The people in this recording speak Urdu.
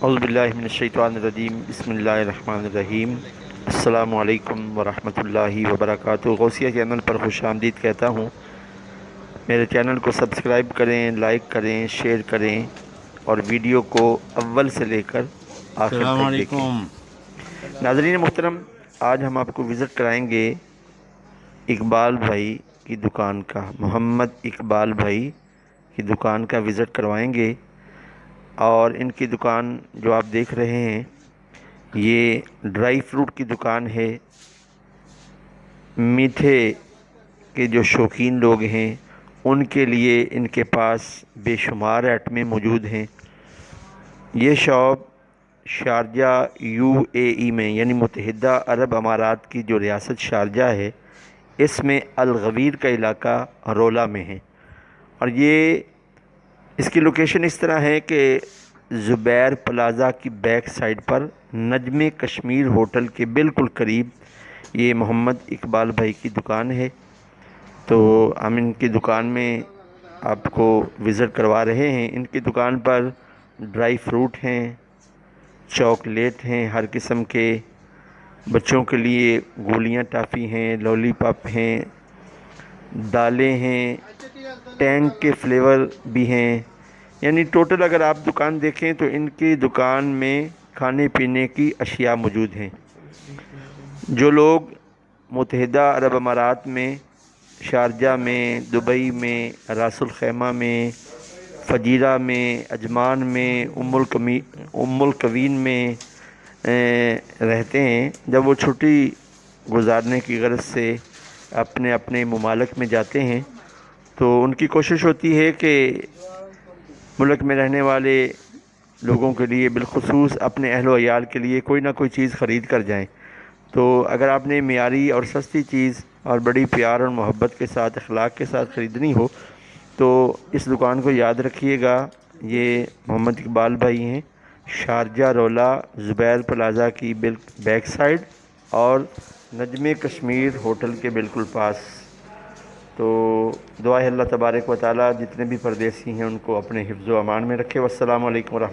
اعوذ باللہ من الشیطان الرجیم، بسم اللہ الرحمن الرحیم۔ السلام علیکم ورحمۃ اللہ وبرکاتہ۔ غوثیہ چینل پر خوش آمدید کہتا ہوں۔ میرے چینل کو سبسکرائب کریں، لائک کریں، شیئر کریں اور ویڈیو کو اول سے لے کر آخر السلام تک دیکھیں۔ علیکم۔ ناظرین محترم، آج ہم آپ کو وزٹ کرائیں گے اقبال بھائی کی دکان کا، محمد اقبال بھائی کی دکان کا وزٹ کروائیں گے۔ اور ان کی دکان جو آپ دیکھ رہے ہیں یہ ڈرائی فروٹ کی دکان ہے۔ میٹھے کے جو شوقین لوگ ہیں ان کے لیے ان کے پاس بے شمار آئٹمیں موجود ہیں۔ یہ شاپ شارجہ UAE میں یعنی متحدہ عرب امارات کی جو ریاست شارجہ ہے اس میں الغویر کا علاقہ رولہ میں ہے، اور یہ اس کی لوکیشن اس طرح ہے کہ زبیر پلازا کی بیک سائڈ پر نجم کشمیر ہوٹل کے بالکل قریب یہ محمد اقبال بھائی کی دکان ہے۔ تو ہم ان کی دکان میں آپ کو وزٹ کروا رہے ہیں۔ ان کی دکان پر ڈرائی فروٹ ہیں، چاکلیٹ ہیں ہر قسم کے، بچوں کے لیے گولیاں ٹافی ہیں، لولی پاپ ہیں، دالیں ہیں، ٹینگ کے فلیور بھی ہیں۔ یعنی ٹوٹل اگر آپ دکان دیکھیں تو ان کی دکان میں کھانے پینے کی اشیاء موجود ہیں۔ جو لوگ متحدہ عرب امارات میں، شارجہ میں، دبئی میں، راس الخیمہ میں، فجیرہ میں، عجمان میں، ام القوین میں رہتے ہیں، جب وہ چھٹی گزارنے کی غرض سے اپنے اپنے ممالک میں جاتے ہیں تو ان کی کوشش ہوتی ہے کہ ملک میں رہنے والے لوگوں کے لیے بالخصوص اپنے اہل و عیال کے لیے کوئی نہ کوئی چیز خرید کر جائیں۔ تو اگر آپ نے معیاری اور سستی چیز اور بڑی پیار اور محبت کے ساتھ، اخلاق کے ساتھ خریدنی ہو تو اس دکان کو یاد رکھیے گا۔ یہ محمد اقبال بھائی ہیں، شارجہ رولہ زبیر پلازا کی بیک سائڈ اور نجم کشمیر ہوٹل کے بالکل پاس۔ تو دعا ہے اللہ تبارک و تعالی جتنے بھی پردیسی ہیں ان کو اپنے حفظ و امان میں رکھے۔ والسلام علیکم ورحمۃ اللہ۔